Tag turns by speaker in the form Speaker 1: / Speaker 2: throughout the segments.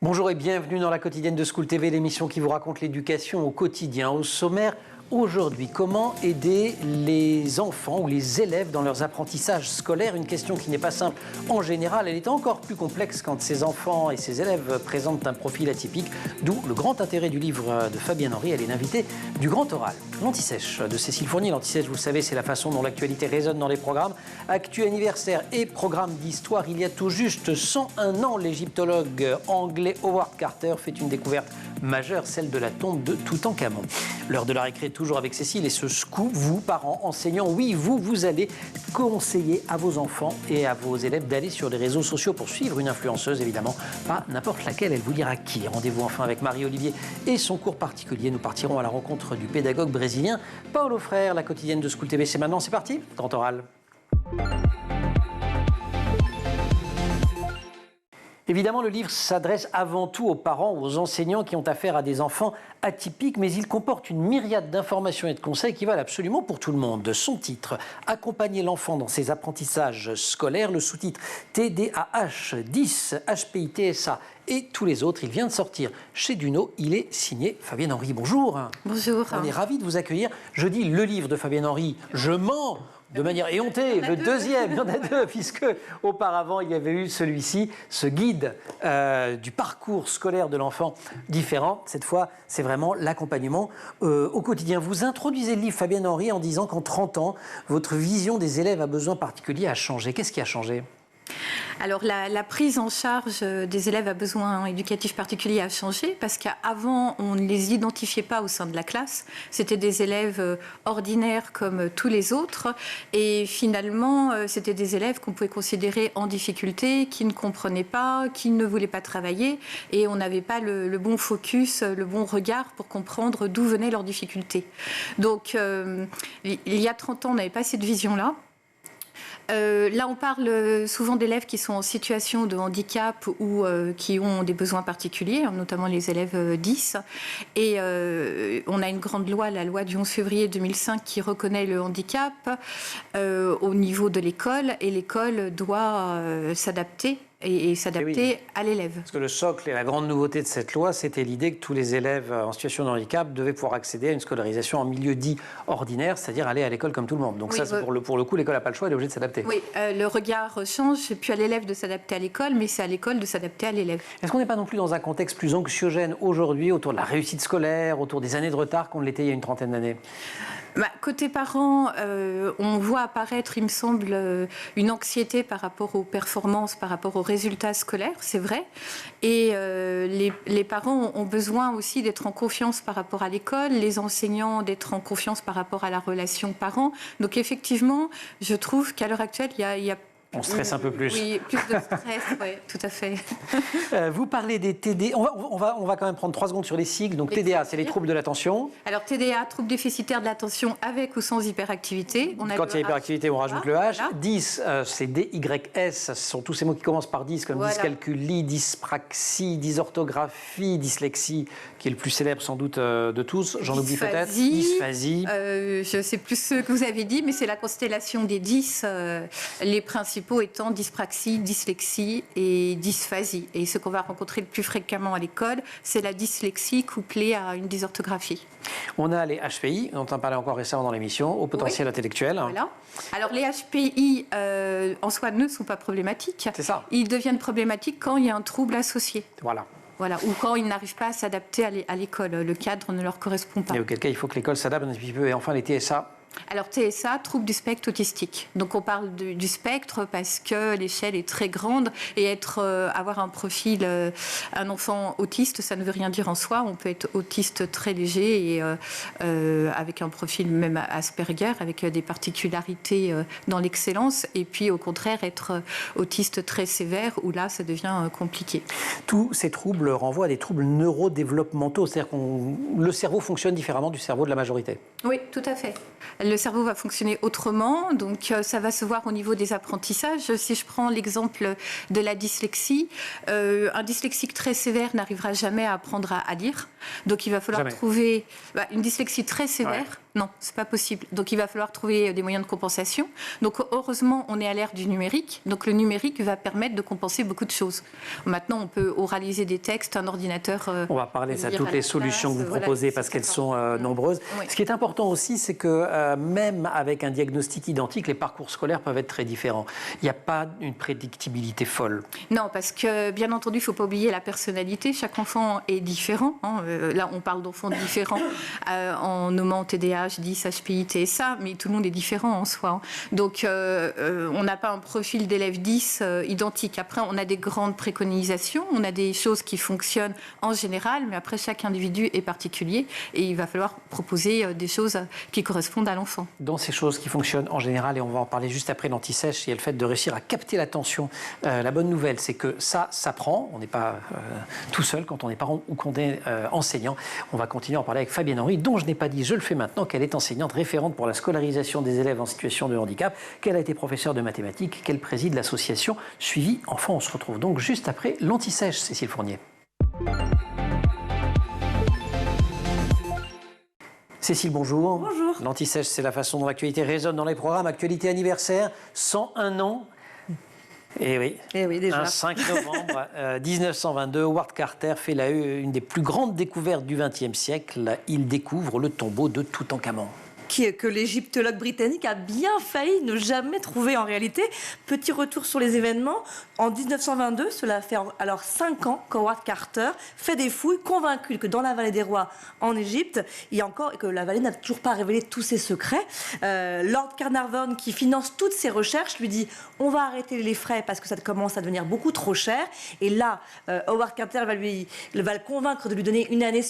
Speaker 1: Bonjour et bienvenue dans la quotidienne de School TV, l'émission qui vous raconte l'éducation au quotidien. Au sommaire, aujourd'hui, comment aider les enfants ou les élèves dans leurs apprentissages scolaires? Une question qui n'est pas simple en général, elle est encore plus complexe quand ces enfants et ces élèves présentent un profil atypique, d'où le grand intérêt du livre de Fabienne Henry. Elle est l'invitée du Grand Oral. L'Anti-Sèche de Cécile Fournier. L'Anti-Sèche, vous le savez, c'est la façon dont l'actualité résonne dans les programmes. Actu anniversaire et programme d'histoire. Il y a tout juste 101 ans, l'égyptologue anglais Howard Carter fait une découverte majeure, celle de la tombe de Toutankhamon. L'heure de la récré, toujours avec Cécile, et ce scoop, vous, parents, enseignants, oui, vous allez conseiller à vos enfants et à vos élèves d'aller sur les réseaux sociaux pour suivre une influenceuse, évidemment, pas n'importe laquelle, elle vous dira qui. Rendez-vous enfin avec Marie-Olivier et son cours particulier. Nous partirons à la rencontre du pédagogue brésilien Paulo Freire. La quotidienne de School TV, c'est maintenant, c'est parti, Grand Oral. Évidemment, le livre s'adresse avant tout aux parents ou aux enseignants qui ont affaire à des enfants atypiques, mais il comporte une myriade d'informations et de conseils qui valent absolument pour tout le monde. Son titre, Accompagner l'enfant dans ses apprentissages scolaires, le sous-titre TDAH, 10, HPI, TSA et tous les autres. Il vient de sortir chez Duno, il est signé Fabienne Henry. Bonjour.
Speaker 2: Bonjour.
Speaker 1: On est ravis de vous accueillir. Je dis le livre de Fabienne Henry, je mens de manière éhontée, le deuxième, il y en a deux, puisque auparavant il y avait eu celui-ci, ce guide du parcours scolaire de l'enfant différent. Cette fois, c'est vraiment l'accompagnement au quotidien. Vous introduisez le livre Fabienne Henry en disant qu'en 30 ans, votre vision des élèves à besoins particuliers a changé. Qu'est-ce qui a changé ?
Speaker 2: Alors la prise en charge des élèves à besoins éducatifs particuliers a changé parce qu'avant on ne les identifiait pas au sein de la classe. C'était des élèves ordinaires comme tous les autres et finalement c'était des élèves qu'on pouvait considérer en difficulté, qui ne comprenaient pas, qui ne voulaient pas travailler et on n'avait pas le bon focus, le bon regard pour comprendre d'où venaient leurs difficultés. Donc il y a 30 ans on n'avait pas cette vision-là. Là, on parle souvent d'élèves qui sont en situation de handicap ou qui ont des besoins particuliers, notamment les élèves 10. Et on a une grande loi, la loi du 11 février 2005, qui reconnaît le handicap au niveau de l'école. Et l'école doit s'adapter et s'adapter à l'élève.
Speaker 1: Parce que le socle et la grande nouveauté de cette loi, c'était l'idée que tous les élèves en situation de handicap devaient pouvoir accéder à une scolarisation en milieu dit ordinaire, c'est-à-dire aller à l'école comme tout le monde. Donc oui, ça, pour le coup, l'école n'a pas le choix, elle est obligée de s'adapter.
Speaker 2: Oui, le regard change, c'est plus à l'élève de s'adapter à l'école, mais c'est à l'école de s'adapter à l'élève.
Speaker 1: Est-ce qu'on n'est pas non plus dans un contexte plus anxiogène aujourd'hui, autour de la réussite scolaire, autour des années de retard qu'on l'était il y a une trentaine d'années ?
Speaker 2: Côté parents, on voit apparaître, il me semble, une anxiété par rapport aux performances, par rapport aux résultats scolaires, c'est vrai. Et les parents ont besoin aussi d'être en confiance par rapport à l'école, les enseignants d'être en confiance par rapport à la relation parents. Donc effectivement, je trouve qu'à l'heure actuelle, il y a
Speaker 1: on stresse un peu plus.
Speaker 2: Oui, plus de stress, oui, tout à fait.
Speaker 1: Vous parlez des TD. On va quand même prendre 3 secondes sur les sigles. Donc TDA, c'est les troubles de l'attention.
Speaker 2: Alors TDA, troubles déficitaires de l'attention avec ou sans hyperactivité.
Speaker 1: Quand il y a hyperactivité, on rajoute le H. Voilà. 10, c'est DYS. Ce sont tous ces mots qui commencent par 10, comme dyscalculie, dyspraxie, dysorthographie, dyslexie, qui est le plus célèbre sans doute de tous. J'en oublie peut-être. Dysphasie.
Speaker 2: Je sais plus ce que vous avez dit, mais c'est la constellation des 10. Les principaux étant dyspraxie, dyslexie et dysphasie. Et ce qu'on va rencontrer le plus fréquemment à l'école, c'est la dyslexie couplée à une dysorthographie.
Speaker 1: On a les HPI, dont on parlait encore récemment dans l'émission, au potentiel intellectuel.
Speaker 2: Voilà. Alors les HPI en soi ne sont pas problématiques.
Speaker 1: C'est ça.
Speaker 2: Ils deviennent problématiques quand il y a un trouble associé.
Speaker 1: Voilà.
Speaker 2: Voilà, ou quand ils n'arrivent pas à s'adapter à l'école, le cadre ne leur correspond pas.
Speaker 1: Et auquel cas, il faut que l'école s'adapte un petit peu. Et enfin, les TSA.
Speaker 2: Alors TSA, trouble du spectre autistique. Donc on parle du spectre parce que l'échelle est très grande et avoir un profil, un enfant autiste, ça ne veut rien dire en soi. On peut être autiste très léger et avec un profil même Asperger, avec des particularités dans l'excellence, et puis au contraire être autiste très sévère où là ça devient compliqué.
Speaker 1: Tous ces troubles renvoient à des troubles neurodéveloppementaux, c'est-à-dire que le cerveau fonctionne différemment du cerveau de la majorité.
Speaker 2: Oui, tout à fait. Le cerveau va fonctionner autrement, donc ça va se voir au niveau des apprentissages. Si je prends l'exemple de la dyslexie, un dyslexique très sévère n'arrivera jamais à apprendre à lire. Donc il va falloir trouver une dyslexie très sévère. Non, c'est pas possible. Donc il va falloir trouver des moyens de compensation. Donc heureusement, on est à l'ère du numérique. Donc le numérique va permettre de compenser beaucoup de choses. Maintenant, on peut oraliser des textes, un ordinateur.
Speaker 1: On va parler de toutes les solutions que vous proposez parce qu'elles sont nombreuses. Oui. Ce qui est important aussi, c'est que même avec un diagnostic identique, les parcours scolaires peuvent être très différents. Il n'y a pas une prédictibilité folle.
Speaker 2: Non, parce que bien entendu, il ne faut pas oublier la personnalité. Chaque enfant est différent. Là, on parle d'enfants différents en nommant TDAH, 10, HPI, TSA, mais tout le monde est différent en soi. Donc, on n'a pas un profil d'élève 10 identique. Après, on a des grandes préconisations, on a des choses qui fonctionnent en général, mais après, chaque individu est particulier et il va falloir proposer des choses qui correspondent à l'enfant.
Speaker 1: Dans ces choses qui fonctionnent en général, et on va en parler juste après l'anti-sèche, il y a le fait de réussir à capter l'attention. La bonne nouvelle, c'est que ça s'apprend. On n'est pas tout seul quand on est parent ou quand on est enseignant. On va continuer à en parler avec Fabienne Henry, dont je n'ai pas dit, je le fais maintenant, qu'elle est enseignante référente pour la scolarisation des élèves en situation de handicap, qu'elle a été professeure de mathématiques, qu'elle préside l'association Suivi Enfants. On se retrouve donc juste après l'anti-sèche, Cécile Fournier. Cécile, bonjour.
Speaker 3: Bonjour.
Speaker 1: L'anti-sèche, c'est la façon dont l'actualité résonne dans les programmes. Actualité anniversaire, 101 ans. Et oui,
Speaker 3: déjà.
Speaker 1: Un 5 novembre 1922, Howard Carter fait une des plus grandes découvertes du XXe siècle. Il découvre le tombeau de Toutankhamon.
Speaker 3: Que l'égyptologue britannique a bien failli ne jamais trouver en réalité. Petit retour sur les événements. En 1922, cela fait alors 5 ans qu'Howard Carter fait des fouilles, convaincu que dans la vallée des rois en Égypte, il y a encore, que la vallée n'a toujours pas révélé tous ses secrets. Lord Carnarvon, qui finance toutes ses recherches, lui dit « on va arrêter les frais parce que ça commence à devenir beaucoup trop cher ». Et là, Howard Carter va le convaincre de lui donner une année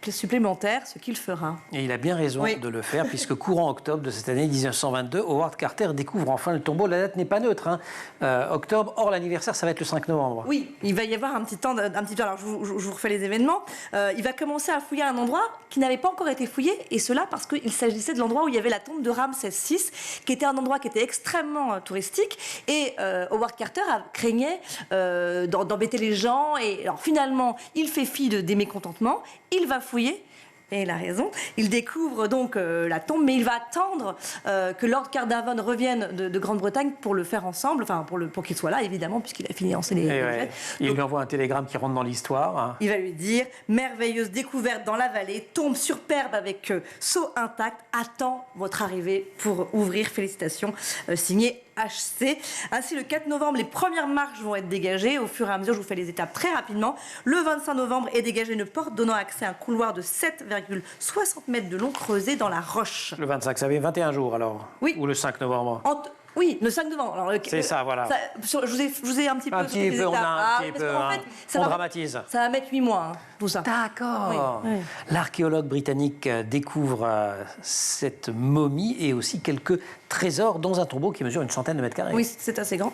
Speaker 3: supplémentaire, ce qu'il fera.
Speaker 1: Et il a bien raison de le faire, puisque courant octobre de cette année 1922, Howard Carter découvre enfin le tombeau. La date n'est pas neutre, octobre, or l'anniversaire, ça va être le 5 novembre.
Speaker 3: Oui, il va y avoir un petit temps. Alors, je vous refais les événements. Il va commencer à fouiller un endroit qui n'avait pas encore été fouillé, et cela parce qu'il s'agissait de l'endroit où il y avait la tombe de Ramsès VI, qui était un endroit qui était extrêmement touristique, et Howard Carter craignait d'embêter les gens, et alors finalement, il fait fi des mécontentements, il va fouiller. Et il a raison. Il découvre donc la tombe, mais il va attendre que Lord Carnarvon revienne de Grande-Bretagne pour le faire ensemble, enfin pour qu'il soit là, évidemment, puisqu'il a financé les fêtes.
Speaker 1: Il lui envoie un télégramme qui rentre dans l'histoire.
Speaker 3: Il va lui dire « Merveilleuse découverte dans la vallée, tombe superbe avec sceau intact, attend votre arrivée pour ouvrir. Félicitations. Signé HC. » Ainsi, le 4 novembre, les premières marches vont être dégagées. Au fur et à mesure, je vous fais les étapes très rapidement. Le 25 novembre est dégagée une porte donnant accès à un couloir de 7,60 mètres de long creusé dans la roche.
Speaker 1: Le 25, ça fait 21 jours alors.
Speaker 3: Oui.
Speaker 1: Ou le 5 novembre.
Speaker 3: Oui, le 5 novembre.
Speaker 1: C'est ça, voilà.
Speaker 3: Je vous ai un petit peu...
Speaker 1: On dramatise.
Speaker 3: Ça va mettre 8 mois, tout ça.
Speaker 1: D'accord. Oui. L'archéologue britannique découvre cette momie et aussi quelques trésors dans un tombeau qui mesure une centaine de mètres carrés.
Speaker 3: Oui, c'est assez grand.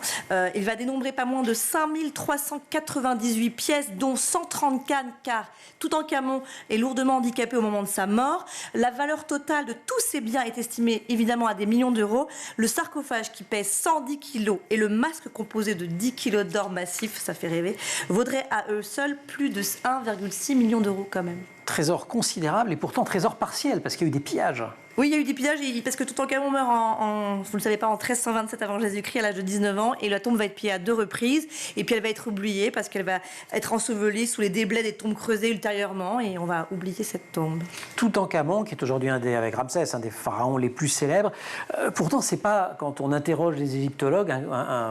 Speaker 3: Il va dénombrer pas moins de 5398 pièces, dont 130 cannes, car Toutankhamon est lourdement handicapé au moment de sa mort. La valeur totale de tous ces biens est estimée évidemment à des millions d'euros. Le sarcophage, qui pèse 110 kilos, et le masque composé de 10 kilos d'or massif, ça fait rêver, vaudrait à eux seuls plus de 1,6 million d'euros quand même.
Speaker 1: Trésor considérable et pourtant trésor partiel, parce qu'il y a eu des pillages.
Speaker 3: Oui, il y a eu des pillages, parce que Toutankhamon meurt vous ne le savez pas, en 1327 avant Jésus-Christ, à l'âge de 19 ans, et la tombe va être pillée à 2 reprises, et puis elle va être oubliée, parce qu'elle va être ensevelie sous les déblais des tombes creusées ultérieurement, et on va oublier cette tombe.
Speaker 1: Toutankhamon, qui est aujourd'hui avec Ramsès, un des pharaons les plus célèbres, pourtant c'est pas, quand on interroge les égyptologues,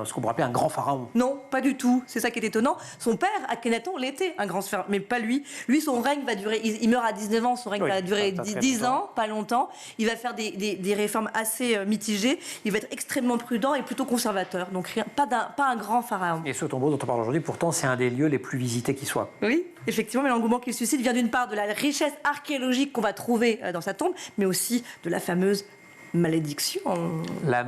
Speaker 1: ce qu'on pourrait appeler un grand pharaon.
Speaker 3: Non, pas du tout, c'est ça qui est étonnant. Son père, Akhenaton, l'était, un grand pharaon, mais pas lui. Lui, son règne va durer, il meurt à 19 ans, son règne va durer 10 ans, pas longtemps. Il va faire des réformes assez mitigées. Il va être extrêmement prudent et plutôt conservateur. Donc pas un grand pharaon.
Speaker 1: Et ce tombeau dont on parle aujourd'hui, pourtant, c'est un des lieux les plus visités qui soit.
Speaker 3: Oui, effectivement, mais l'engouement qu'il suscite vient d'une part de la richesse archéologique qu'on va trouver dans sa tombe, mais aussi de la fameuse malédiction.
Speaker 1: La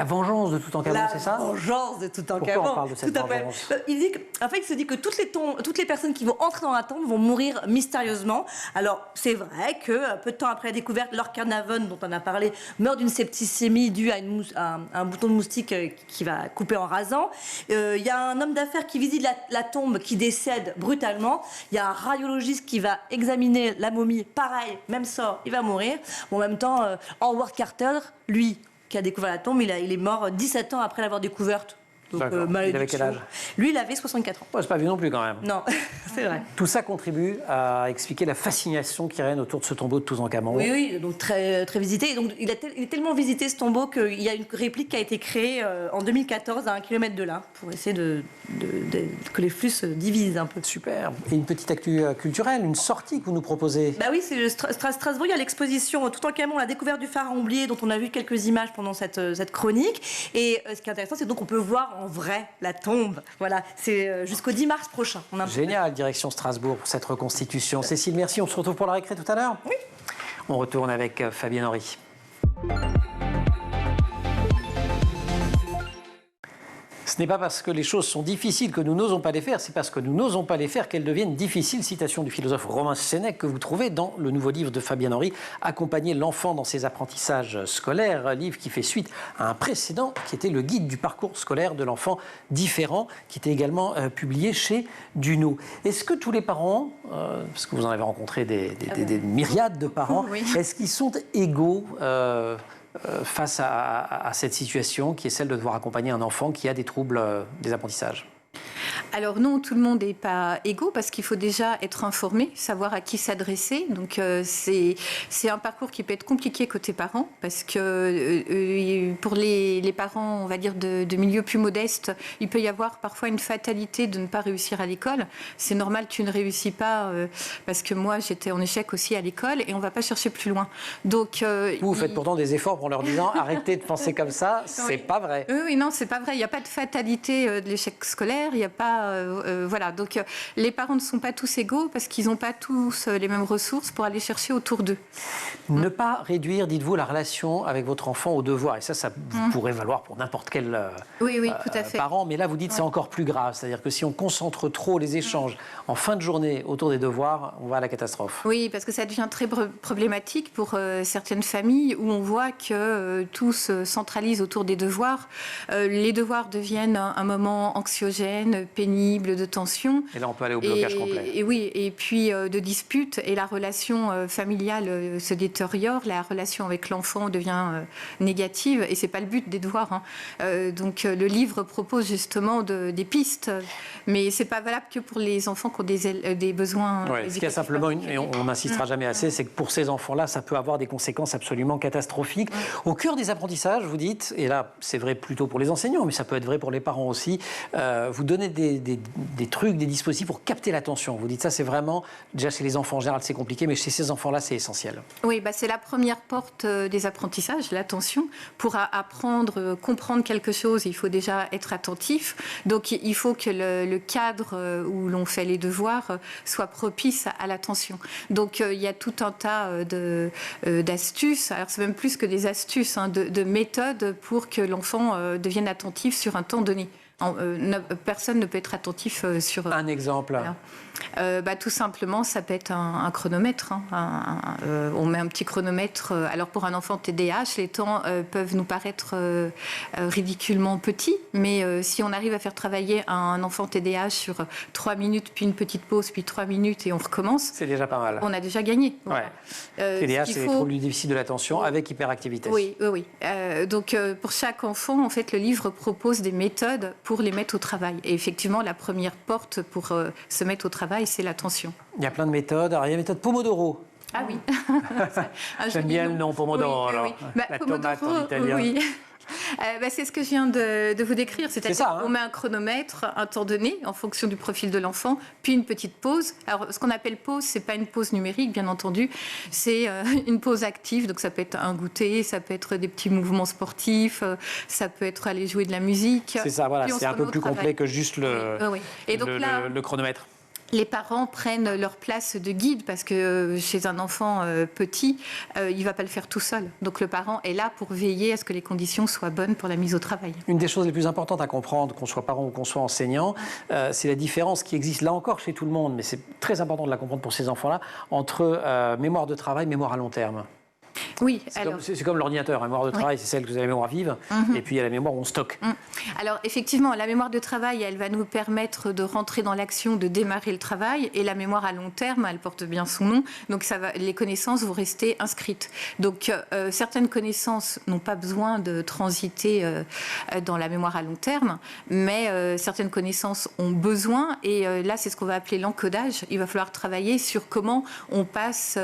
Speaker 1: vengeance de Toutankhamon, c'est ça?
Speaker 3: La vengeance de Toutankhamon.
Speaker 1: Pourquoi on parle de cette vengeance?
Speaker 3: Il se dit que toutes les personnes qui vont entrer dans la tombe vont mourir mystérieusement. Alors, c'est vrai que peu de temps après la découverte, Lord Carnarvon, dont on a parlé, meurt d'une septicémie due à un bouton de moustique qui va couper en rasant. Il y a un homme d'affaires qui visite la tombe, qui décède brutalement. Il y a un radiologiste qui va examiner la momie. Pareil, même sort, il va mourir. Bon, en même temps, Howard Carter, lui, qui a découvert la tombe, il est mort 17 ans après l'avoir découverte. Donc,
Speaker 1: il avait quel âge?
Speaker 3: Lui, il avait 64 ans.
Speaker 1: C'est pas vieux non plus quand même.
Speaker 3: Non, c'est vrai.
Speaker 1: Tout ça contribue à expliquer la fascination qui règne autour de ce tombeau de Toutankhamon.
Speaker 3: Oui, donc très, très visité. Et donc, il est tellement visité ce tombeau qu'il y a une réplique qui a été créée en 2014 à 1 km de là pour essayer que les flux se divisent un peu.
Speaker 1: Super. Et une petite actu culturelle, une sortie que vous nous proposez.
Speaker 3: Bah oui, c'est Strasbourg, il y a l'exposition Toutankhamon, la découverte du pharaon oublié, dont on a vu quelques images pendant cette chronique. Et ce qui est intéressant, c'est donc on peut voir en vrai la tombe. Voilà, c'est jusqu'au 10 mars prochain.
Speaker 1: Génial, direction Strasbourg pour cette reconstitution. Cécile, merci. On se retrouve pour la récré tout à l'heure.
Speaker 3: Oui.
Speaker 1: On retourne avec Fabienne Henry. Ce n'est pas parce que les choses sont difficiles que nous n'osons pas les faire, c'est parce que nous n'osons pas les faire qu'elles deviennent difficiles. Citation du philosophe Romain Sénèque que vous trouvez dans le nouveau livre de Fabienne Henry, Accompagner l'enfant dans ses apprentissages scolaires, un livre qui fait suite à un précédent qui était le guide du parcours scolaire de l'enfant différent, qui était également publié chez Duno. Est-ce que tous les parents, parce que vous en avez rencontré des myriades de parents,
Speaker 2: oui.
Speaker 1: Est-ce qu'ils sont égaux face à cette situation qui est celle de devoir accompagner un enfant qui a des troubles des apprentissages?
Speaker 2: Alors non, tout le monde n'est pas égaux parce qu'il faut déjà être informé, savoir à qui s'adresser. Donc c'est un parcours qui peut être compliqué côté parents parce que pour les parents, on va dire de milieux plus modestes, il peut y avoir parfois une fatalité de ne pas réussir à l'école. C'est normal, tu ne réussis pas parce que moi j'étais en échec aussi à l'école et on ne va pas chercher plus loin. Donc
Speaker 1: vous faites pourtant des efforts en leur disant arrêtez de penser comme ça, c'est pas vrai.
Speaker 2: Oui, non, c'est pas vrai. Il n'y a pas de fatalité de l'échec scolaire. Il n'y a pas voilà, donc les parents ne sont pas tous égaux parce qu'ils n'ont pas tous les mêmes ressources pour aller chercher autour d'eux.
Speaker 1: Ne pas réduire, dites-vous, la relation avec votre enfant au devoir. Et ça pourrait valoir pour n'importe quel
Speaker 2: tout à fait.
Speaker 1: parent. Mais là, vous dites c'est encore plus grave. C'est-à-dire que si on concentre trop les échanges en fin de journée autour des devoirs, on va à la catastrophe.
Speaker 2: Oui, parce que ça devient très problématique pour certaines familles où on voit que tout se centralise autour des devoirs. Les devoirs deviennent un moment anxiogène, pénible, de tension.
Speaker 1: Et là, on peut aller au blocage complet.
Speaker 2: Et puis de disputes, et la relation familiale se détériore, la relation avec l'enfant devient négative, et c'est pas le but des devoirs. Donc le livre propose justement des pistes, mais c'est pas valable que pour les enfants qui ont des besoins.
Speaker 1: Ouais, ce qu'il y a simplement, et on n'insistera jamais assez, c'est que pour ces enfants-là, ça peut avoir des conséquences absolument catastrophiques. Au cœur des apprentissages, vous dites, et là, c'est vrai plutôt pour les enseignants, mais ça peut être vrai pour les parents aussi, vous donnez des trucs, des dispositifs pour capter l'attention. Vous dites ça, c'est vraiment, déjà chez les enfants en général, c'est compliqué, mais chez ces enfants-là, c'est essentiel.
Speaker 2: Oui, c'est la première porte des apprentissages, l'attention. Pour apprendre, comprendre quelque chose, il faut déjà être attentif. Donc, il faut que le cadre où l'on fait les devoirs soit propice à l'attention. Donc, il y a tout un tas d'astuces. Alors, c'est même plus que des astuces, de méthodes pour que l'enfant devienne attentif sur un temps donné. Personne ne peut être attentif sur...
Speaker 1: Un exemple.
Speaker 2: Voilà. Tout simplement, ça peut être un chronomètre. On met un petit chronomètre. Alors, pour un enfant TDAH, les temps peuvent nous paraître ridiculement petits. Mais si on arrive à faire travailler un enfant TDAH sur 3 minutes, puis une petite pause, puis 3 minutes, et on recommence...
Speaker 1: C'est déjà pas mal.
Speaker 2: On a déjà gagné. Voilà.
Speaker 1: TDAH, c'est les troubles du déficit de l'attention avec hyperactivité.
Speaker 2: Oui. Donc, pour chaque enfant, en fait, le livre propose des méthodes pour les mettre au travail. Et effectivement, la première porte pour se mettre au travail, c'est l'attention. Il
Speaker 1: y a plein de méthodes. Alors, il y a la méthode Pomodoro.
Speaker 2: Ah oui.
Speaker 1: J'aime bien le nom Pomodoro.
Speaker 2: Oui.
Speaker 1: La
Speaker 2: Pomodoro,
Speaker 1: tomate en italien.
Speaker 2: Oui. C'est ce que je viens de vous décrire. C'est-à-dire qu'on met un chronomètre, un temps donné, en fonction du profil de l'enfant, puis une petite pause. Alors, ce qu'on appelle pause, c'est pas une pause numérique, bien entendu. C'est une pause active. Donc, ça peut être un goûter, ça peut être des petits mouvements sportifs, ça peut être aller jouer de la musique.
Speaker 1: C'est ça, voilà. C'est un peu plus complet que juste le chronomètre.
Speaker 2: les parents prennent leur place de guide parce que chez un enfant petit, il ne va pas le faire tout seul. Donc le parent est là pour veiller à ce que les conditions soient bonnes pour la mise au travail.
Speaker 1: Une des choses les plus importantes à comprendre, qu'on soit parent ou qu'on soit enseignant, c'est la différence qui existe là encore chez tout le monde, mais c'est très important de la comprendre pour ces enfants-là, entre mémoire de travail et mémoire à long terme.
Speaker 2: Oui,
Speaker 1: c'est comme l'ordinateur. La mémoire de travail, c'est celle que vous avez la mémoire vive, et puis il y a la mémoire où on stocke.
Speaker 2: Alors, effectivement, la mémoire de travail, elle va nous permettre de rentrer dans l'action, de démarrer le travail, et la mémoire à long terme, elle porte bien son nom, donc les connaissances vont rester inscrites. Donc, certaines connaissances n'ont pas besoin de transiter dans la mémoire à long terme, mais certaines connaissances ont besoin, et là, c'est ce qu'on va appeler l'encodage. Il va falloir travailler sur comment on passe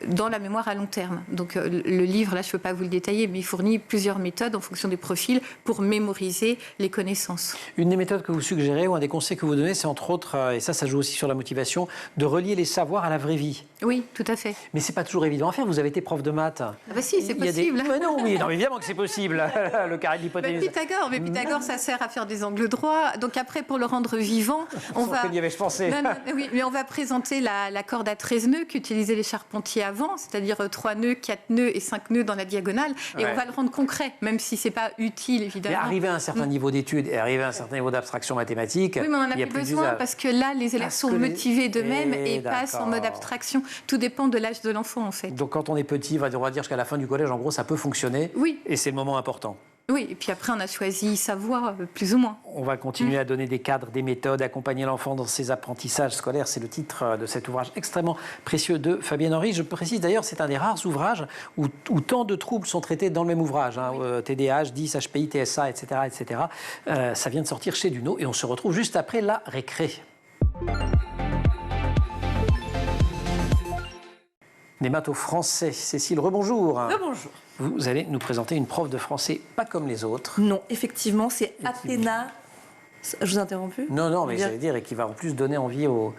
Speaker 2: dans la mémoire à long terme. Donc le livre, là je ne peux pas vous le détailler, mais il fournit plusieurs méthodes en fonction des profils pour mémoriser les connaissances.
Speaker 1: Une des méthodes que vous suggérez ou un des conseils que vous donnez, c'est entre autres, et ça joue aussi sur la motivation, de relier les savoirs à la vraie vie.
Speaker 2: Oui, tout à fait.
Speaker 1: Mais c'est pas toujours évident à faire. Vous avez été prof de maths.
Speaker 2: Ah bah si, c'est possible.
Speaker 1: Mais non, oui, non, évidemment que c'est possible. Le carré de l'hypoténuse.
Speaker 2: Mais Pythagore, ça sert à faire des angles droits. Donc après, pour le rendre vivant, on va...
Speaker 1: y avait-je pensé.
Speaker 2: Non, oui, mais on va présenter la corde à 13 nœuds qu'utilisaient les charpentiers avant, c'est-à-dire 3 nœuds, 4 nœuds et 5 nœuds dans la diagonale. Et on va le rendre concret, même si c'est pas utile, évidemment.
Speaker 1: Mais arriver à un certain niveau d'études et arriver à un certain niveau d'abstraction mathématique,
Speaker 2: oui, mais on en a plus besoin parce que là, les élèves sont motivés d'eux-mêmes et passent en mode abstraction. Tout dépend de l'âge de l'enfant, en fait.
Speaker 1: Donc quand on est petit, on va dire jusqu'à la fin du collège, en gros, ça peut fonctionner.
Speaker 2: Oui.
Speaker 1: Et c'est le moment important.
Speaker 2: Oui, et puis après, on a choisi sa voie, plus ou moins.
Speaker 1: On va continuer à donner des cadres, des méthodes, accompagner l'enfant dans ses apprentissages scolaires. C'est le titre de cet ouvrage extrêmement précieux de Fabienne Henry. Je précise d'ailleurs, c'est un des rares ouvrages où tant de troubles sont traités dans le même ouvrage. Hein, oui. TDAH, 10, HPI, TSA, etc. etc. Ça vient de sortir chez Duno et on se retrouve juste après la récré. Des maths au français. Cécile, rebonjour.
Speaker 3: Rebonjour.
Speaker 1: Vous allez nous présenter une prof de français pas comme les autres.
Speaker 3: Non, effectivement, c'est Athéna. Je vous ai interrompu ?
Speaker 1: Non, mais j'allais dire, et qui va en plus donner envie aux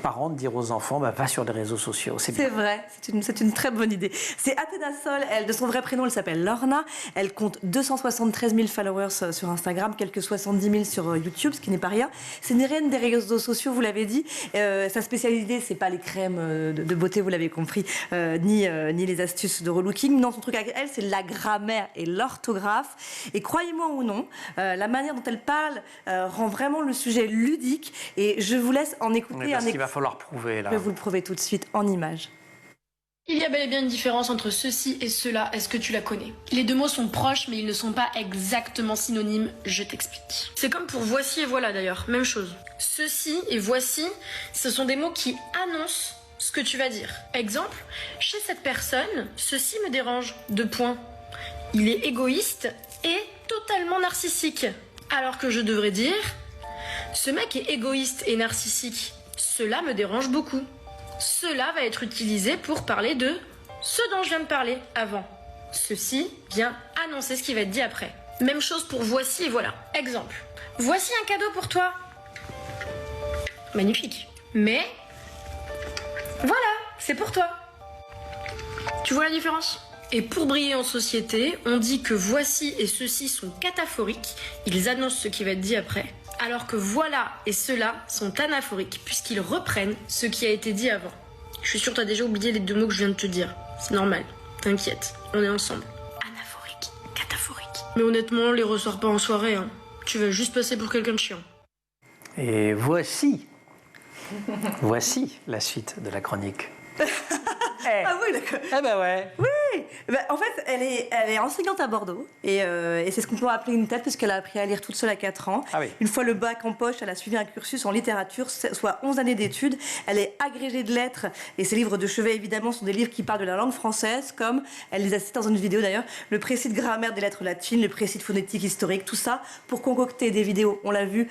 Speaker 1: parents de dire aux enfants, va sur les réseaux sociaux. C'est
Speaker 3: vrai, c'est une très bonne idée. C'est Athéna Sol, de son vrai prénom, elle s'appelle Lorna. Elle compte 273 000 followers sur Instagram, quelques 70 000 sur YouTube, ce qui n'est pas rien. C'est une reine des réseaux sociaux, vous l'avez dit. Sa spécialité, c'est pas les crèmes de beauté, vous l'avez compris, ni les astuces de relooking. Non, son truc avec elle, c'est la grammaire et l'orthographe. Et croyez-moi ou non, la manière dont elle parle rend vraiment le sujet ludique. Et je vous laisse en écouter un extrait.
Speaker 1: Il va falloir prouver là.
Speaker 3: Je vais vous le prouver tout de suite en images.
Speaker 4: Il y a bel et bien une différence entre ceci et cela. Est-ce que tu la connais ? Les deux mots sont proches, mais ils ne sont pas exactement synonymes. Je t'explique. C'est comme pour voici et voilà d'ailleurs. Même chose. Ceci et voici, ce sont des mots qui annoncent ce que tu vas dire. Exemple, chez cette personne, ceci me dérange. 2 points. Il est égoïste et totalement narcissique. Alors que je devrais dire, ce mec est égoïste et narcissique. Cela me dérange beaucoup. Cela va être utilisé pour parler de ce dont je viens de parler avant. Ceci vient annoncer ce qui va être dit après. Même chose pour voici et voilà. Exemple. Voici un cadeau pour toi. Magnifique. Mais voilà, c'est pour toi. Tu vois la différence ? Et pour briller en société, on dit que voici et ceci sont cataphoriques. Ils annoncent ce qui va être dit après. Alors que voilà et cela sont anaphoriques, puisqu'ils reprennent ce qui a été dit avant. Je suis sûre que tu as déjà oublié les 2 mots que je viens de te dire. C'est normal, t'inquiète, on est ensemble. Anaphorique, cataphorique. Mais honnêtement, les ressors pas en soirée, hein. Tu vas juste passer pour quelqu'un de chiant.
Speaker 1: Et voici la suite de la chronique.
Speaker 3: Ah oui, d'accord.
Speaker 1: Eh ben ouais.
Speaker 3: Oui. Ben, en fait, elle est enseignante à Bordeaux et c'est ce qu'on peut appeler une tête parce qu'elle a appris à lire toute seule à 4 ans.
Speaker 1: Ah oui.
Speaker 3: Une fois le bac en poche, elle a suivi un cursus en littérature, soit 11 années d'études. Elle est agrégée de lettres et ses livres de chevet, évidemment, sont des livres qui parlent de la langue française, comme, elle les a cités dans une vidéo d'ailleurs, le précis de grammaire des lettres latines, le précis de phonétique historique, tout ça pour concocter des vidéos, on l'a vu,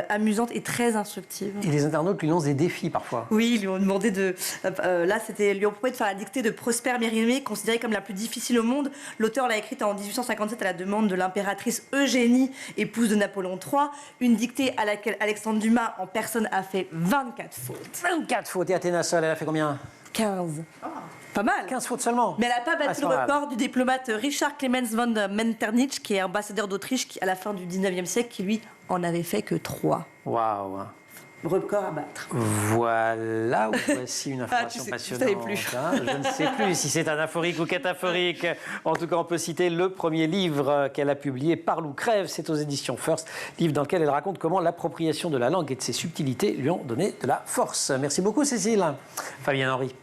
Speaker 3: amusantes et très instructives.
Speaker 1: Et les internautes lui lancent des défis parfois.
Speaker 3: Oui, ils lui ont demandé de... là, lui ont proposé de faire la dictée de Prosper Mérimée, considérée comme la plus difficile au monde. L'auteur l'a écrite en 1857 à la demande de l'impératrice Eugénie, épouse de Napoléon III. Une dictée à laquelle Alexandre Dumas, en personne, a fait 24 fautes.
Speaker 1: 24 fautes. Et Athéna Sol, elle a fait combien ?
Speaker 3: 15. Oh. Pas mal.
Speaker 1: 15 fautes seulement.
Speaker 3: Mais elle n'a pas battu le record du diplomate Richard Clemens von Metternich, qui est ambassadeur d'Autriche à la fin du 19e siècle, qui lui en avait fait que 3.
Speaker 1: Waouh.
Speaker 3: record à battre.
Speaker 1: Voilà, voici une information passionnante.
Speaker 3: Je ne savais plus.
Speaker 1: Hein. Je ne sais plus si c'est anaphorique ou cataphorique. En tout cas, on peut citer le premier livre qu'elle a publié, Parle ou crève, c'est aux éditions First, livre dans lequel elle raconte comment l'appropriation de la langue et de ses subtilités lui ont donné de la force. Merci beaucoup, Cécile. Fabienne Henry.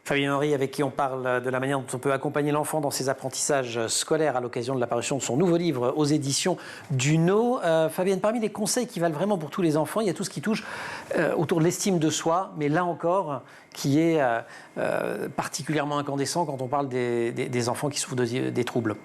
Speaker 1: Fabienne Henry, avec qui on parle de la manière dont on peut accompagner l'enfant dans ses apprentissages scolaires à l'occasion de l'apparition de son nouveau livre aux éditions Duno. Fabienne, parmi les conseils qui valent vraiment pour tous les enfants, il y a tout ce qui touche autour de l'estime de soi, mais là encore, qui est particulièrement incandescent quand on parle des enfants qui souffrent des troubles.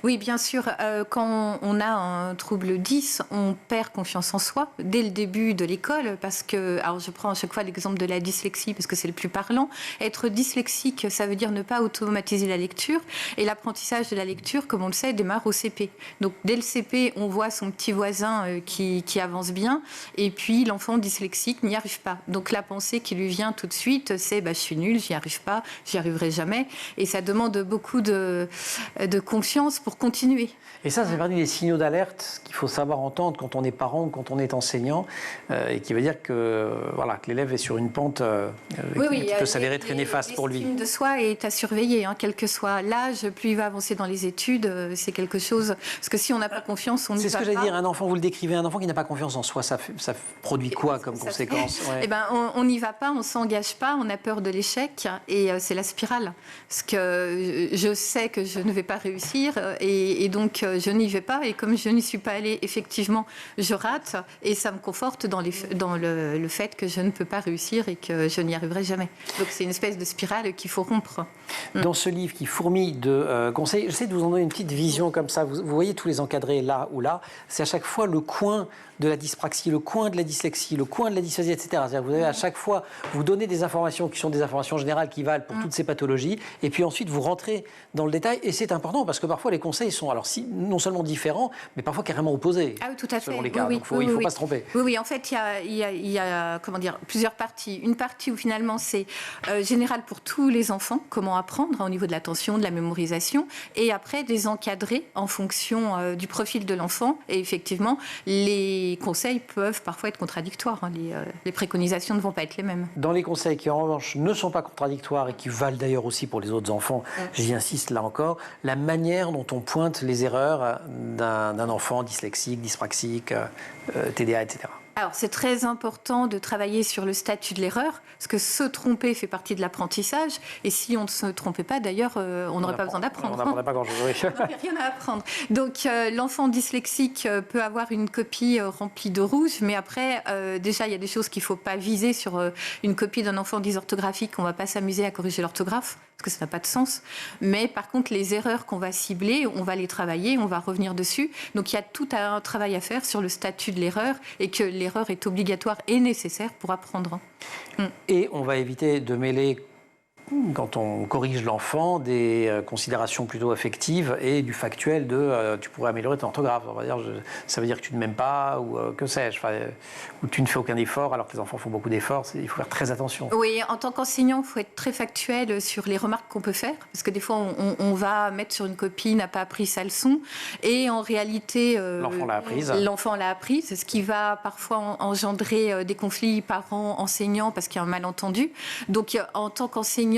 Speaker 2: Oui, bien sûr. Quand on a un trouble 10, on perd confiance en soi dès le début de l'école parce que, alors je prends à chaque fois l'exemple de la dyslexie parce que c'est le plus parlant. Être dyslexique, ça veut dire ne pas automatiser la lecture et l'apprentissage de la lecture, comme on le sait, démarre au CP. Donc dès le CP, on voit son petit voisin qui avance bien et puis l'enfant dyslexique n'y arrive pas. Donc la pensée qui lui vient tout de suite, c'est je suis nul, j'y arrive pas, j'y arriverai jamais et ça demande beaucoup de confiance pour continuer.
Speaker 1: Et ça fait partie des signaux d'alerte qu'il faut savoir entendre quand on est parent ou quand on est enseignant, et qui veut dire que l'élève est sur une pente qui peut s'avérer très néfaste pour lui.
Speaker 2: L'estime de soi est à surveiller, quel que soit l'âge, plus il va avancer dans les études, c'est quelque chose... Parce que si on n'a pas confiance, on n'y va pas.
Speaker 1: C'est ce que j'allais dire, un enfant, vous le décrivez, un enfant qui n'a pas confiance en soi, ça produit quoi comme conséquence?
Speaker 2: On n'y va pas, on ne s'engage pas, on a peur de l'échec, et c'est la spirale. Parce que je sais que je ne vais pas réussir, et donc je n'y vais pas, et comme je n'y suis pas allée, effectivement, je rate, et ça me conforte dans le fait que je ne peux pas réussir et que je n'y arriverai jamais. Donc c'est une espèce de spirale qu'il faut rompre.
Speaker 1: Dans ce livre qui fourmille de conseils, j'essaie de vous en donner une petite vision comme ça. Vous voyez tous les encadrés là ou là, c'est à chaque fois le coin de la dyspraxie, le coin de la dyslexie, le coin de la dysphasie, etc. C'est-à-dire que vous avez à chaque fois, vous donnez des informations qui sont des informations générales qui valent pour toutes ces pathologies, et puis ensuite vous rentrez dans le détail, et c'est important parce que parfois les conseils sont non seulement différents, mais parfois carrément opposés.
Speaker 2: Ah oui, tout à fait.
Speaker 1: Selon les cas, donc il ne faut pas se tromper.
Speaker 2: Oui, en fait, il y a plusieurs parties. Une partie où finalement c'est général pour tous les enfants, comment apprendre au niveau de l'attention, de la mémorisation, et après des encadrés en fonction du profil de l'enfant, et effectivement, les conseils peuvent parfois être contradictoires. Les préconisations ne vont pas être les mêmes.
Speaker 1: Dans les conseils qui, en revanche, ne sont pas contradictoires et qui valent d'ailleurs aussi pour les autres enfants, j'y insiste là encore, la manière dont on pointe les erreurs d'un enfant dyslexique, dyspraxique, TDA, etc.
Speaker 2: Alors, c'est très important de travailler sur le statut de l'erreur, parce que se tromper fait partie de l'apprentissage, et si on ne se trompait pas, d'ailleurs, on n'aurait pas besoin d'apprendre.
Speaker 1: On n'apprendrait pas grand-chose, oui.
Speaker 2: On n'aurait rien à apprendre. Donc, l'enfant dyslexique peut avoir une copie remplie de rouge, mais après, déjà, il y a des choses qu'il ne faut pas viser sur une copie d'un enfant dysorthographique. On ne va pas s'amuser à corriger l'orthographe, parce que ça n'a pas de sens. Mais par contre, les erreurs qu'on va cibler, on va les travailler, on va revenir dessus. Donc, il y a tout un travail à faire sur le statut de l'erreur, et que l'erreur est obligatoire et nécessaire pour apprendre.
Speaker 1: Et on va éviter de mêler, quand on corrige l'enfant, des considérations plutôt affectives et du factuel de tu pourrais améliorer ton orthographe. On va dire, ça veut dire que tu ne m'aimes pas ou que sais-je, ou tu ne fais aucun effort alors que les enfants font beaucoup d'efforts. Il faut faire très attention.
Speaker 2: Oui, en tant qu'enseignant, il faut être très factuel sur les remarques qu'on peut faire, parce que des fois on va mettre sur une copie n'a pas appris sa leçon, et en réalité
Speaker 1: l'enfant l'a apprise.
Speaker 2: L'enfant l'a apprise, ce qui va parfois engendrer des conflits parents-enseignants parce qu'il y a un malentendu. Donc en tant qu'enseignant,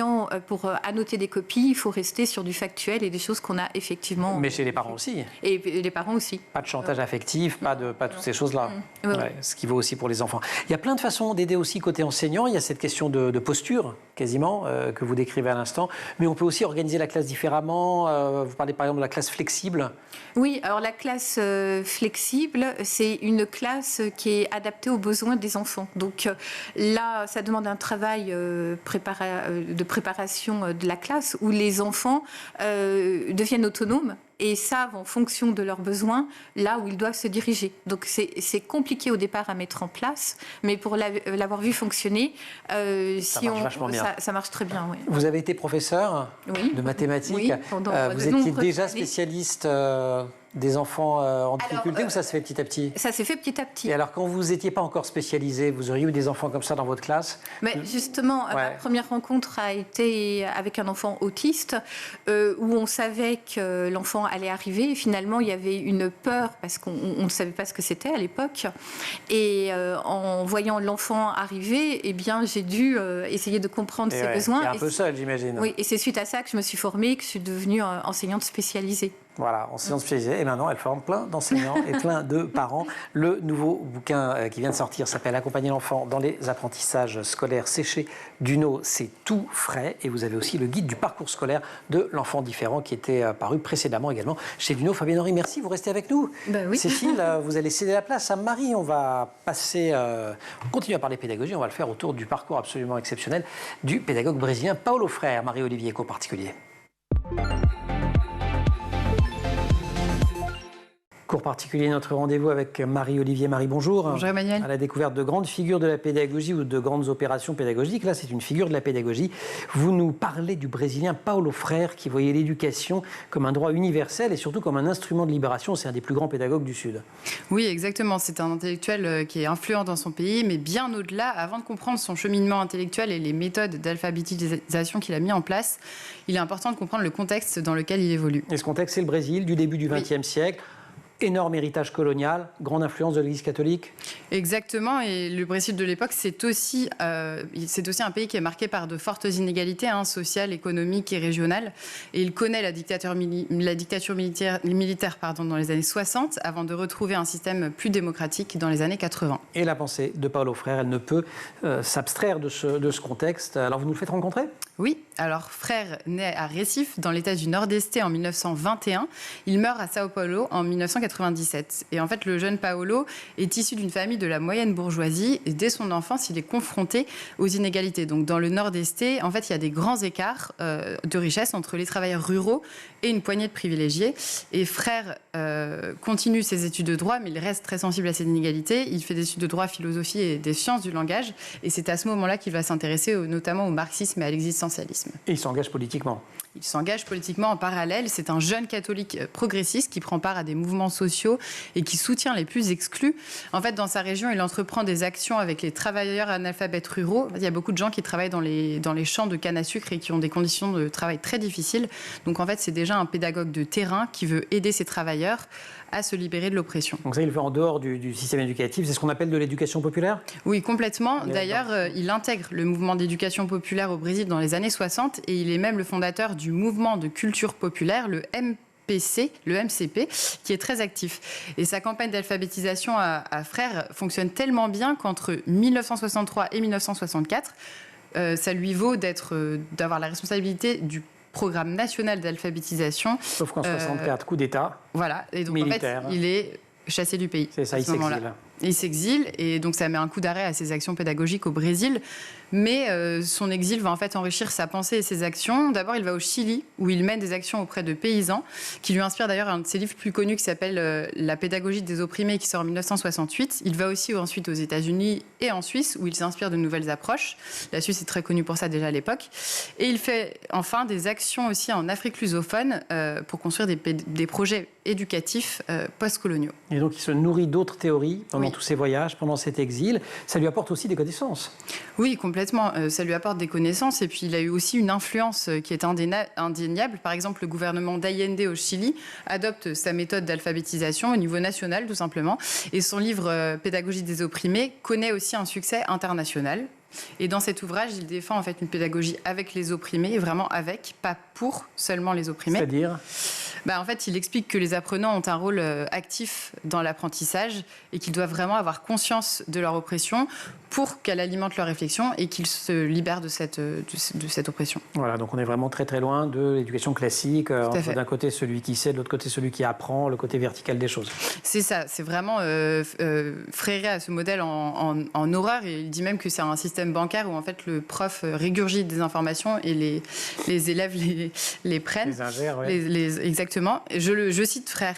Speaker 2: pour annoter des copies, il faut rester sur du factuel et des choses qu'on a effectivement...
Speaker 1: Mais chez les parents aussi.
Speaker 2: Et les parents aussi.
Speaker 1: Pas de chantage affectif, pas toutes ces choses-là. Ce qui vaut aussi pour les enfants. Il y a plein de façons d'aider aussi côté enseignant. Il y a cette question de posture, quasiment, que vous décrivez à l'instant. Mais on peut aussi organiser la classe différemment. Vous parlez par exemple de la classe flexible.
Speaker 2: Oui, alors la classe flexible, c'est une classe qui est adaptée aux besoins des enfants. Donc là, ça demande un travail de préparation de la classe où les enfants deviennent autonomes et savent en fonction de leurs besoins là où ils doivent se diriger. Donc c'est compliqué au départ à mettre en place, mais pour l'avoir vu fonctionner, ça marche très bien. Oui.
Speaker 1: Vous avez été professeur de mathématiques.
Speaker 2: Oui,
Speaker 1: vous étiez déjà spécialiste des enfants en difficulté ou ça se fait petit à petit?
Speaker 2: Ça s'est fait petit à petit.
Speaker 1: Et alors, quand vous n'étiez pas encore spécialisé, vous auriez eu des enfants comme ça dans votre classe?
Speaker 2: Mais justement, ma première rencontre a été avec un enfant autiste où on savait que l'enfant allait arriver. Et finalement, il y avait une peur parce qu'on ne savait pas ce que c'était à l'époque. Et en voyant l'enfant arriver, eh bien, j'ai dû essayer de comprendre ses besoins.
Speaker 1: Et un peu seul, j'imagine.
Speaker 2: Oui, et c'est suite à ça que je me suis formée, que je suis devenue enseignante spécialisée.
Speaker 1: Voilà, enseignante spécialisée. Et maintenant, elle forme plein d'enseignants et plein de parents. Le nouveau bouquin qui vient de sortir s'appelle « Accompagner l'enfant dans les apprentissages scolaires séchés d'Uno, c'est tout frais ». Et vous avez aussi le guide du parcours scolaire de l'enfant différent qui était paru précédemment également chez Uno. Fabienne Henry, merci, vous restez avec nous.
Speaker 2: Ben oui.
Speaker 1: Cécile, vous allez céder la place à Marie. On va passer, on continue à parler pédagogie, on va le faire autour du parcours absolument exceptionnel du pédagogue brésilien Paulo Freire. Marie-Olivier, cours particulier. Cours particulier, notre rendez-vous avec Marie-Olivier. Marie, bonjour.
Speaker 5: Bonjour Emmanuel.
Speaker 1: À la découverte de grandes figures de la pédagogie ou de grandes opérations pédagogiques. Là, c'est une figure de la pédagogie. Vous nous parlez du Brésilien Paulo Freire qui voyait l'éducation comme un droit universel et surtout comme un instrument de libération. C'est un des plus grands pédagogues du Sud.
Speaker 5: Oui, exactement. C'est un intellectuel qui est influent dans son pays, mais bien au-delà. Avant de comprendre son cheminement intellectuel et les méthodes d'alphabétisation qu'il a mis en place, il est important de comprendre le contexte dans lequel il évolue.
Speaker 1: Et ce contexte, c'est le Brésil du début du XXe siècle. Énorme héritage colonial, grande influence de l'Église catholique.
Speaker 5: Exactement, et le Brésil de l'époque, c'est aussi un pays qui est marqué par de fortes inégalités sociales, économiques et régionales. Et il connaît la dictature militaire dans les années 60, avant de retrouver un système plus démocratique dans les années 80.
Speaker 1: Et la pensée de Paulo Freire, elle ne peut s'abstraire de ce contexte. Alors vous nous le faites rencontrer ?
Speaker 5: Oui, alors Freire naît à Recife, dans l'état du Nordeste, en 1921. Il meurt à Sao Paulo en 1997. Et en fait, le jeune Paulo est issu d'une famille de la moyenne bourgeoisie. Et dès son enfance, il est confronté aux inégalités. Donc, dans le Nordeste, en fait, il y a des grands écarts de richesse entre les travailleurs ruraux et une poignée de privilégiés. Et Freire continue ses études de droit, mais il reste très sensible à ces inégalités. Il fait des études de droit, philosophie et des sciences du langage. Et c'est à ce moment-là qu'il va s'intéresser notamment au marxisme et à l'existentialisme.
Speaker 1: Et il s'engage politiquement.
Speaker 5: Il s'engage politiquement en parallèle. C'est un jeune catholique progressiste qui prend part à des mouvements sociaux et qui soutient les plus exclus. En fait, dans sa région, il entreprend des actions avec les travailleurs analphabètes ruraux. Il y a beaucoup de gens qui travaillent dans les champs de canne à sucre et qui ont des conditions de travail très difficiles. Donc, en fait, c'est déjà un pédagogue de terrain qui veut aider ces travailleurs à se libérer de l'oppression.
Speaker 1: Donc ça, il le fait en dehors du système éducatif. C'est ce qu'on appelle de l'éducation populaire ?
Speaker 5: Oui, complètement. D'ailleurs, il intègre le mouvement d'éducation populaire au Brésil dans les années 60 et il est même le fondateur du mouvement de culture populaire, le MCP, qui est très actif. Et sa campagne d'alphabétisation à Freire fonctionne tellement bien qu'entre 1963 et 1964, ça lui vaut d'avoir la responsabilité du programme national d'alphabétisation.
Speaker 1: Sauf qu'en 64, coup d'État.
Speaker 5: Voilà, et donc
Speaker 1: militaire.
Speaker 5: En fait, il est chassé du pays.
Speaker 1: C'est ça, il s'exile.
Speaker 5: Il s'exile et donc ça met un coup d'arrêt à ses actions pédagogiques au Brésil. Mais son exil va en fait enrichir sa pensée et ses actions. D'abord, il va au Chili où il mène des actions auprès de paysans qui lui inspire d'ailleurs un de ses livres plus connus qui s'appelle La pédagogie des opprimés qui sort en 1968. Il va aussi ensuite aux États-Unis et en Suisse où il s'inspire de nouvelles approches. La Suisse est très connue pour ça déjà à l'époque. Et il fait enfin des actions aussi en Afrique lusophone pour construire des projets éducatifs post-coloniaux.
Speaker 1: Et donc il se nourrit d'autres théories pendant tous ses voyages, pendant cet exil. Ça lui apporte aussi des connaissances.
Speaker 5: Oui, complètement. Ça lui apporte des connaissances et puis il a eu aussi une influence qui est indéniable. Par exemple, le gouvernement d'Allende au Chili adopte sa méthode d'alphabétisation au niveau national, tout simplement. Et son livre Pédagogie des opprimés connaît aussi un succès international. Et dans cet ouvrage, il défend en fait une pédagogie avec les opprimés, vraiment avec, pas pour seulement les opprimés.
Speaker 1: C'est-à-dire ?
Speaker 5: En fait, il explique que les apprenants ont un rôle actif dans l'apprentissage et qu'ils doivent vraiment avoir conscience de leur oppression pour qu'elle alimente leur réflexion et qu'ils se libèrent de cette oppression. Voilà,
Speaker 1: donc on est vraiment très très loin de l'éducation classique, entre d'un côté celui qui sait, de l'autre côté celui qui apprend, le côté vertical des choses.
Speaker 5: C'est ça, c'est vraiment Freire à ce modèle en horreur et il dit même que c'est un système bancaire où en fait le prof régurgite des informations et les élèves les prennent.
Speaker 1: Les ingèrent, oui.
Speaker 5: Exactement. Je cite Freire.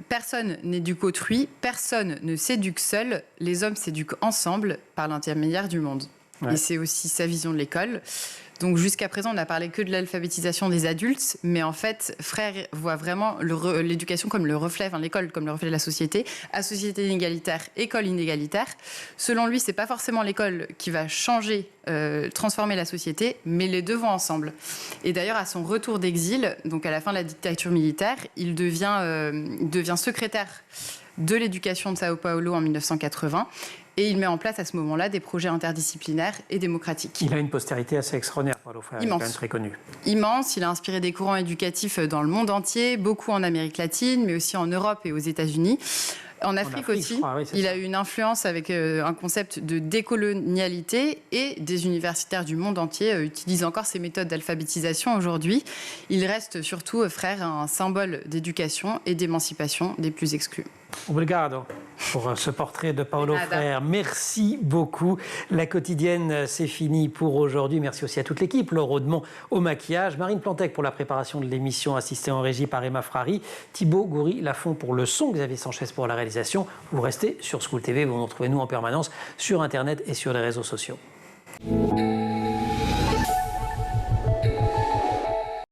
Speaker 5: Personne n'éduque autrui, personne ne s'éduque seul, les hommes s'éduquent ensemble par l'intermédiaire du monde. Ouais. Et c'est aussi sa vision de l'école. Donc jusqu'à présent, on n'a parlé que de l'alphabétisation des adultes, mais en fait, Frère voit vraiment l'éducation comme le reflet, enfin l'école comme le reflet de la société, à société inégalitaire, école inégalitaire. Selon lui, c'est pas forcément l'école qui va changer, transformer la société, mais les deux vont ensemble. Et d'ailleurs, à son retour d'exil, donc à la fin de la dictature militaire, il devient secrétaire de l'éducation de Sao Paulo en 1980. Et il met en place à ce moment-là des projets interdisciplinaires et démocratiques.
Speaker 1: Il a une postérité assez extraordinaire, Paulo Freire, il est quand même très connu.
Speaker 5: Immense, il a inspiré des courants éducatifs dans le monde entier, beaucoup en Amérique latine, mais aussi en Europe et aux États-Unis. En Afrique aussi, oui, il a eu une influence avec un concept de décolonialité et des universitaires du monde entier utilisent encore ces méthodes d'alphabétisation aujourd'hui. Il reste surtout, Frère, un symbole d'éducation et d'émancipation des plus exclus.
Speaker 1: Obrigado pour ce portrait de Paulo Freire. Merci beaucoup. La quotidienne, c'est fini pour aujourd'hui. Merci aussi à toute l'équipe. Laure Audemont au maquillage, Marine Plantec pour la préparation de l'émission, assistée en régie par Emma Frari, Thibaut Goury-Lafont pour le son, Xavier Sanchez pour la réalisation. Vous restez sur School TV, vous nous retrouvez nous en permanence sur Internet et sur les réseaux sociaux.